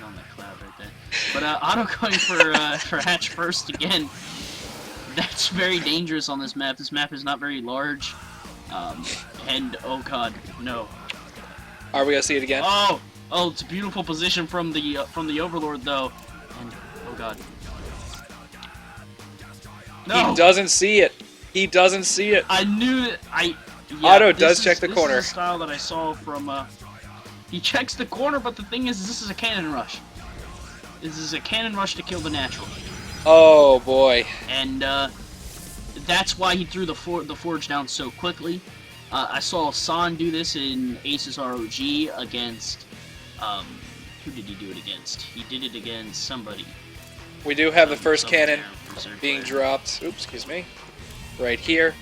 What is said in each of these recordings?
on that cloud right there. But Otto going for hatch first again. That's very dangerous on this map. This map is not very large. And oh god, no. Are we gonna see it again? Oh, it's a beautiful position from the Overlord though. And oh god. No. He doesn't see it. He doesn't see it. I knew that yeah, Otto does check the corner. This is a style that I saw from he checks the corner, but the thing is this is a cannon rush. This is a cannon rush to kill the natural. Oh boy. And that's why he threw the forge down so quickly. I saw San do this in Aces ROG against who did he do it against? He did it against somebody. We do have the first cannon being dropped. Oops, excuse me. Right here.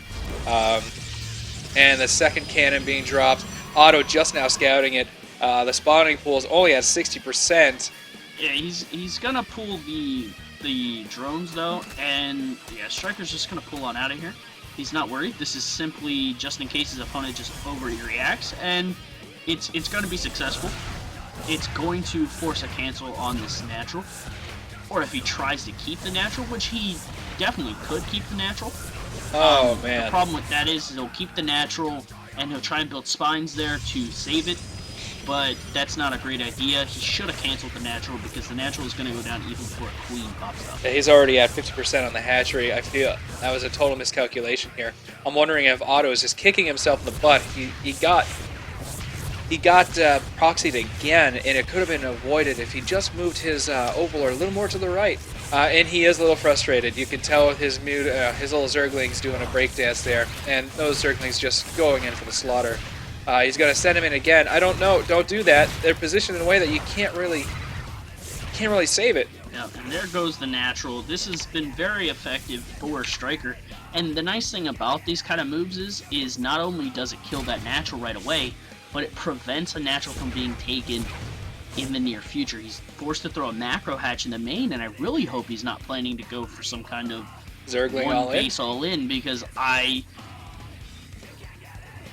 And the second cannon being dropped. Otto just now scouting it. The spawning pool is only at 60%. Yeah, he's gonna pull the drones though, and yeah, Striker's just gonna pull on out of here. He's not worried. This is simply just in case his opponent just overreacts, and it's gonna be successful. It's going to force a cancel on this natural, or if he tries to keep the natural, which he definitely could keep the natural. Oh man. The problem with that is he'll keep the natural, and he'll try and build spines there to save it. But that's not a great idea. He should have canceled the natural because the natural is going to go down even before a queen pops up. Yeah, he's already at 50% on the hatchery. I feel that was a total miscalculation here. I'm wondering if Otto is just kicking himself in the butt. He got proxied again, and it could have been avoided if he just moved his Overlord a little more to the right. And he is a little frustrated. You can tell with his mood, his little Zerglings doing a breakdance there, and those Zerglings just going in for the slaughter. He's going to send him in again. I don't know. Don't do that. They're positioned in a way that you can't really save it. Yeah, and there goes the natural. This has been very effective for Striker. And the nice thing about these kind of moves is not only does it kill that natural right away, but it prevents a natural from being taken in the near future. He's forced to throw a macro hatch in the main, and I really hope he's not planning to go for some kind of Zergling one all in. base all in, because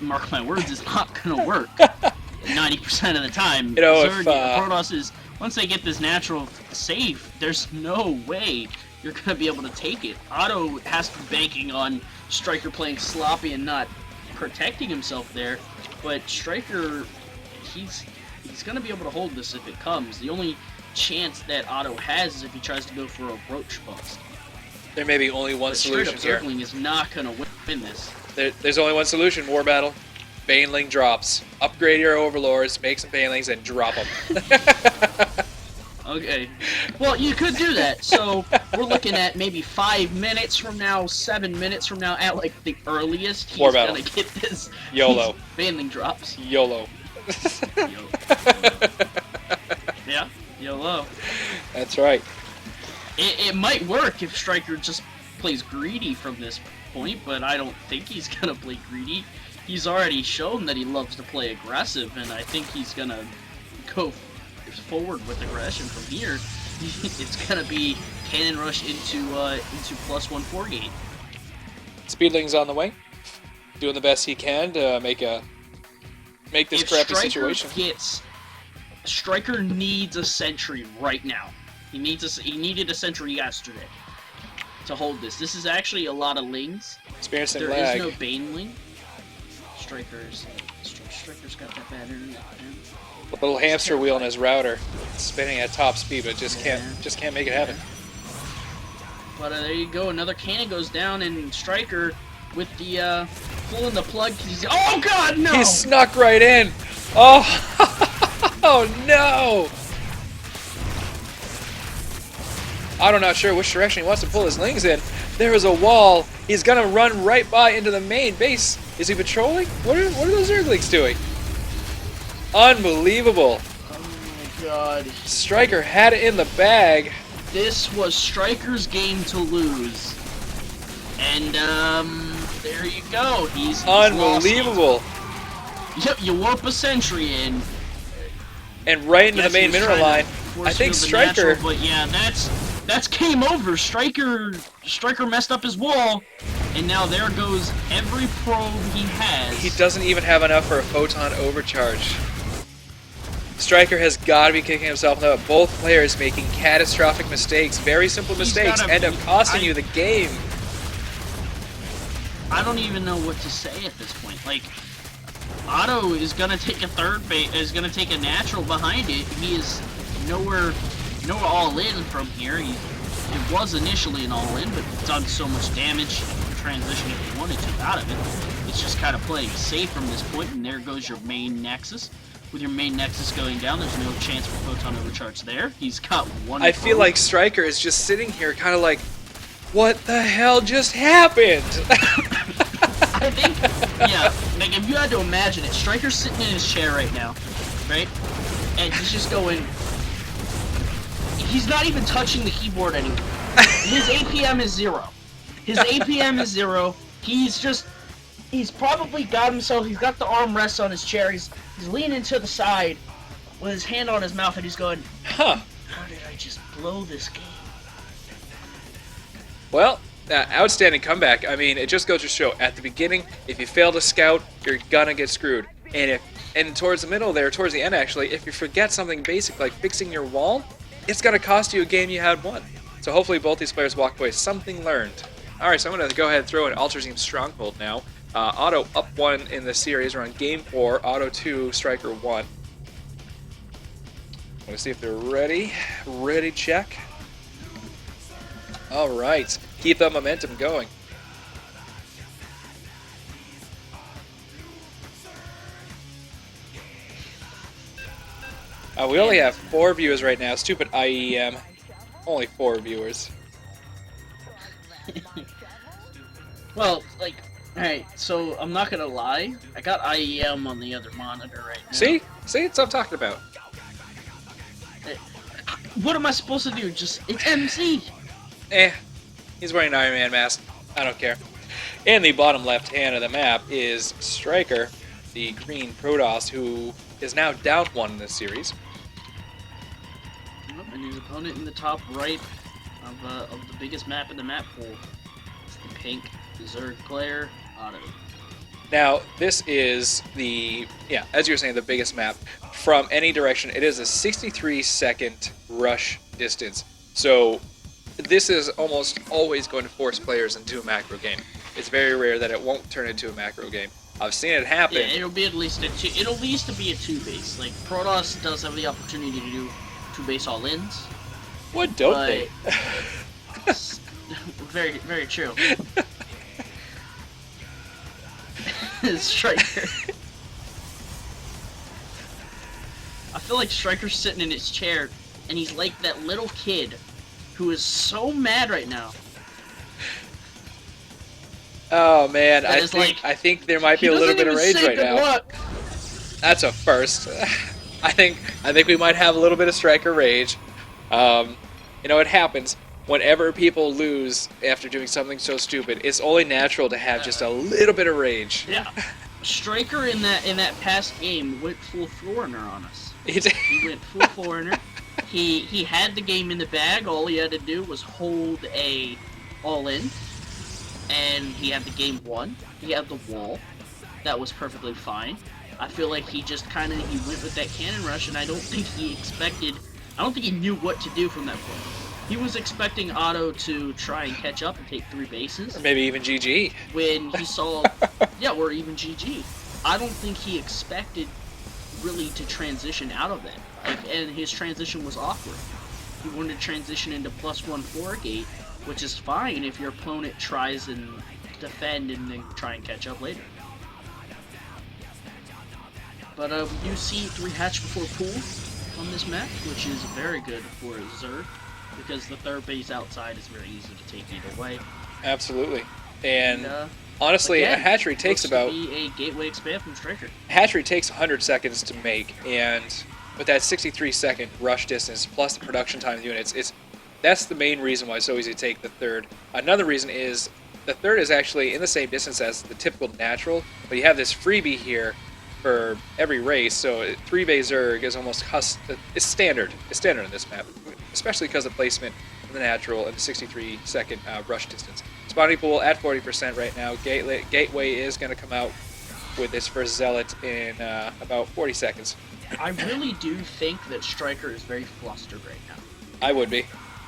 mark my words, it's not gonna work 90% of the time. You know, Protoss is, once they get this natural safe, there's no way you're gonna be able to take it. Otto has to be banking on Striker playing sloppy and not protecting himself there, but Striker, he's gonna be able to hold this if it comes. The only chance that Otto has is if he tries to go for a roach bust. There may be only one solution here. Zergling is not gonna win this. There's only one solution, War Battle. Baneling drops. Upgrade your Overlords, make some Banelings, and drop them. Okay. Well, you could do that. So we're looking at maybe 5 minutes from now, 7 minutes from now, at like the earliest. He's War Battle. gonna get this. YOLO. Baneling drops. YOLO. Yeah, YOLO. That's right. It might work if Striker just plays greedy from this point, but I don't think he's gonna play greedy. He's already shown that he loves to play aggressive, and I think he's gonna go forward with aggression from here. It's gonna be cannon rush into +1 gate. Speedling's on the way, doing the best he can to make this crappy situation. Striker needs a sentry right now. He needed a sentry yesterday to hold this. This is actually a lot of lings. Experiencing There lag. is no Baneling. Striker's got that bad internet, man. A little hamster wheel in his router, it's spinning at top speed, but just can't make it happen. But there you go. Another cannon goes down, and Striker with the pulling the plug. Oh God, no! He snuck right in. Oh, oh no! I'm not sure which direction he wants to pull his lings in. There is a wall. He's gonna run right by into the main base. Is he patrolling? What are those Zerglings doing? Unbelievable. Oh my God. Striker had it in the bag. This was Striker's game to lose. And there you go. He's Unbelievable. Yep, you warp a sentry in. And right into the Yes, he main was mineral trying line. to I think force field the Striker. natural, but yeah, that's game over. Striker messed up his wall, and now there goes every probe he has. He doesn't even have enough for a photon overcharge. Striker has got to be kicking himself now. Both players making catastrophic mistakes. Very simple mistakes end up costing you the game. I don't even know what to say at this point. Like, Otto is gonna take a third base, is gonna take a natural behind it. He is nowhere all in from here. It was initially an all in, but done so much damage in transition if he wanted to out of it. It's just kind of playing safe from this point, and there goes your main Nexus. With your main Nexus going down, there's no chance for Photon overcharge there. He's got one. I feel like Striker is just sitting here kind of like, what the hell just happened? I think, yeah, like if you had to imagine it, Striker's sitting in his chair right now, right? And he's just going, he's not even touching the keyboard anymore. His APM is 0. His APM is 0. He's probably got himself, he's got the armrest on his chair, he's leaning to the side with his hand on his mouth and he's going, huh. How did I just blow this game? Well, outstanding comeback. I mean, it just goes to show, at the beginning, if you fail to scout, you're gonna get screwed. And towards the middle there, towards the end actually, if you forget something basic like fixing your wall, it's gonna cost you a game you had won. So hopefully both these players walk away something learned. Alright, so I'm gonna go ahead and throw in Ultra Team Stronghold now. Otto up 1 in the series. We're on game 4, Otto 2, Striker 1. Let's see if they're ready. Ready, check. Alright, keep that momentum going. We only have 4 viewers right now. Stupid IEM. Only 4 viewers. Well, like, alright, so I'm not gonna lie. I got IEM on the other monitor right now. See? See? That's what I'm talking about. What am I supposed to do? It's MC! He's wearing an Iron Man mask. I don't care. In the bottom left hand of the map is Striker, the green Protoss, who is now down 1 in this series. And his opponent in the top right of the biggest map in the map pool. It's the pink Zerg player, Otto. Now, this is as you were saying, the biggest map. From any direction, it is a 63-second rush distance. So, this is almost always going to force players into a macro game. It's very rare that it won't turn into a macro game. I've seen it happen. Yeah, it'll be at least it'll at least be a 2-base. Like, Protoss does have the opportunity to do 2-base all-ins. What don't they? Very, very true. Striker. I feel like Striker's sitting in his chair, and he's like that little kid who is so mad right now. Oh man, I think there might be a little bit of rage right now. Luck. That's a first. I think we might have a little bit of Striker rage. You know, it happens. Whenever people lose after doing something so stupid, it's only natural to have just a little bit of rage. Yeah. Striker in that past game went full foreigner on us. He went full foreigner. He had the game in the bag. All he had to do was hold a all-in, and he had the game won. He had the wall. That was perfectly fine. I feel like he just he went with that cannon rush, and I don't think he knew what to do from that point. He was expecting Otto to try and catch up and take 3 bases. Or maybe even GG. When he saw, or even GG. I don't think he expected really to transition out of that. And his transition was awkward. He wanted to transition into +1 gate, which is fine if your opponent tries and defend and then try and catch up later. But we do see 3 hatch before pool on this map, which is very good for Zerg, because the third base outside is very easy to take either way. Absolutely. And honestly, again, a hatchery takes about... to be a gateway expand from Striker. Hatchery takes 100 seconds to make, and with that 63-second rush distance plus the production time of the units, that's the main reason why it's so easy to take the third. Another reason is the third is actually in the same distance as the typical natural, but you have this freebie here for every race, so 3-base Zerg is almost it's standard. It's standard on this map, especially because of placement of the natural and the 63-second rush distance. Spawning pool at 40% right now. Gateway is going to come out with its first Zealot in about 40 seconds. I really do think that Stryker is very flustered right now. I would be.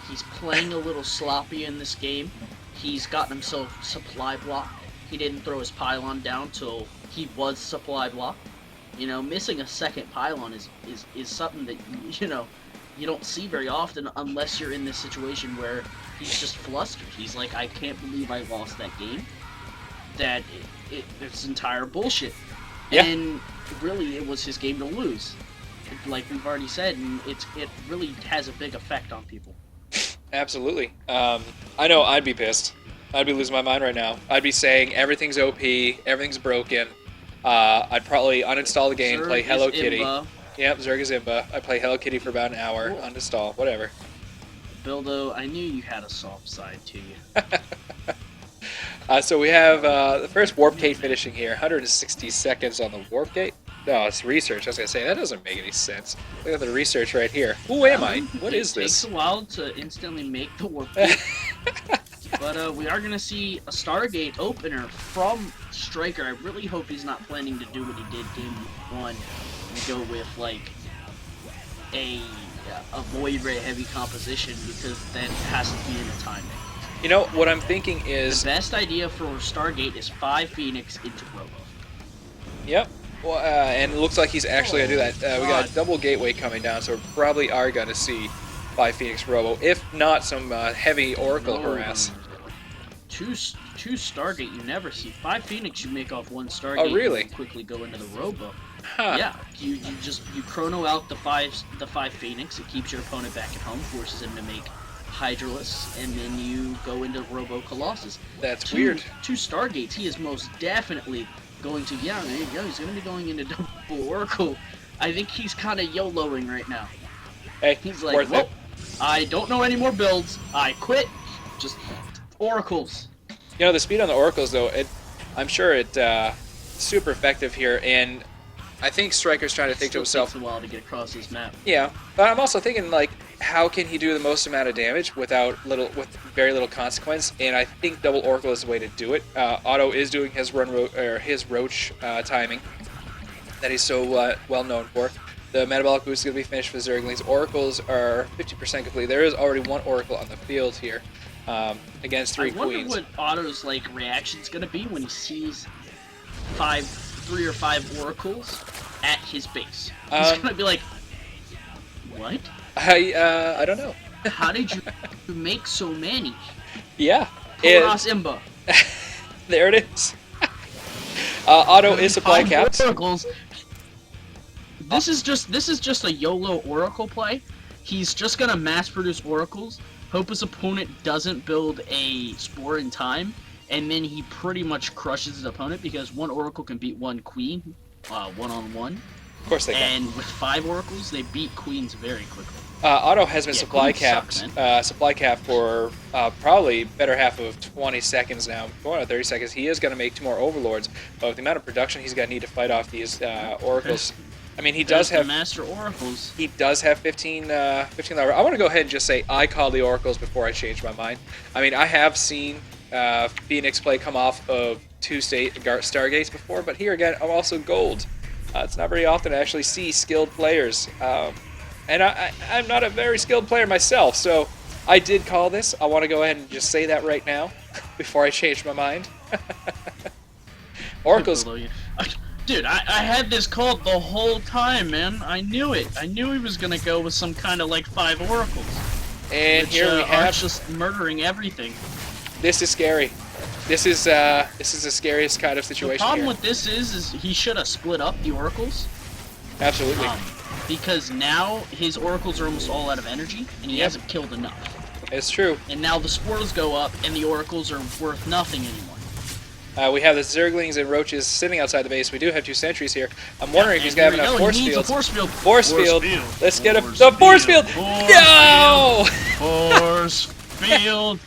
He's playing a little sloppy in this game. He's gotten himself supply blocked. He didn't throw his pylon down till he was supply blocked. You know, missing a second pylon is something that, you know, you don't see very often unless you're in this situation where he's just flustered. He's like, I can't believe I lost that game. That it's entire bullshit. Yeah. And really, it was his game to lose. Like we've already said, and it really has a big effect on people. Absolutely. I know I'd be pissed. I'd be losing my mind right now. I'd be saying everything's OP, everything's broken. I'd probably uninstall the game, Zerg play Hello is Kitty. Imba. Yep, Zerg is Imba. I'd play Hello Kitty for about an hour, Cool. uninstall, whatever. Bildo, I knew you had a soft side to you. So we have the first warp gate finishing here. 160 seconds on the warp gate. No, it's research. I was going to say, that doesn't make any sense. Look at the research right here. Who am I? What is this? It takes a while to instantly make the warp gate. But we are going to see a Stargate opener from Stryker. I really hope he's not planning to do what he did game 1 and go with, like, a Void Ray heavy composition, because then it has to be in a timing. You know, what I'm thinking is... The best idea for Stargate is 5 Phoenix into Robo. Yep. Well, and it looks like he's actually going to do that. We got a double gateway coming down, so we probably are going to see 5 Phoenix Robo. If not, some heavy Oracle harass. Two Stargate you never see. 5 Phoenix you make off 1 Stargate. Oh, really? And quickly go into the Robo. Huh. Yeah, you chrono out the five Phoenix. It keeps your opponent back at home, forces him to make Hydralisk, and then you go into Robo Colossus. That's weird. 2 Stargates. He is most definitely going to. Yeah, there you go. He's going to be going into double Oracle. I think he's kind of YOLOing right now. Hey, He's like, worth well, it. I don't know any more builds. I quit. Just Oracles. You know, the speed on the Oracles, though, I'm sure it's super effective here, and I think Stryker's trying to think to himself, Takes a while to get across this map. yeah, but I'm also thinking, like, how can he do the most amount of damage with very little consequence? And I think double Oracle is the way to do it. Otto is doing his his Roach timing that he's so well known for. The metabolic boost is going to be finished for Zerglings. Oracles are 50% complete. There is already 1 Oracle on the field here against 3 I wonder Queens. what Otto's reaction's gonna be when he sees 3 or 5 Oracles at his base. He's gonna be like, "What? I don't know. How did you make so many?" Yeah. Poros Imba. There it is. Otto is supply 5 capped. Oracles. This is just a YOLO Oracle play. He's just gonna mass produce Oracles, hope his opponent doesn't build a Spore in time, and then he pretty much crushes his opponent because 1 Oracle can beat 1 Queen, 1-on-1. Of course they can. And with 5 Oracles, they beat Queens very quickly. Otto has been supply Queens capped, sucks, for probably better half of 20 seconds now. Going on 30 seconds, he is going to make 2 more Overlords, but with the amount of production he's going to need to fight off these Oracles, I mean, he does have Master Oracles. He does have 15 level. I want to go ahead and just say I call the Oracles before I change my mind. I mean, I have seen Phoenix play come off of 2 Stargates before, but here again, I'm also gold. It's not very often to actually see skilled players. And I'm not a very skilled player myself, so I did call this. I want to go ahead and just say that right now before I change my mind. Oracles. Dude, I had this called the whole time, man. I knew it. I knew he was gonna go with some kind of 5 Oracles. And which, here we are have. just murdering everything. This is scary. This is the scariest kind of The situation problem here. with this is he should have split up the Oracles. Absolutely. Because now his Oracles are almost all out of energy, and he hasn't killed enough. It's true. And now the Spores go up, and the Oracles are worth nothing anymore. We have the Zerglings and Roaches sitting outside the base. We do have 2 sentries here. I'm wondering if he's going to have enough force He needs fields. a force field. Force field. Let's get the force field. No! Force field.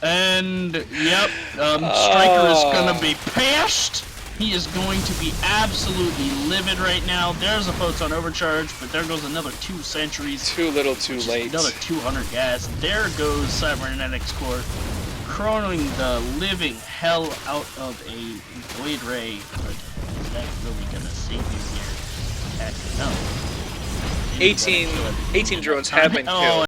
And, yep, Stryker is going to be pissed. He is going to be absolutely livid right now. There's a Photon Overcharge, but there goes another 2 sentries. Too little, too late. Another 200 gas. There goes Cybernetics Core, chronoing the living hell out of a Void Ray. But is that really going to save you here? heck no. 18 drones have been Oh, killed.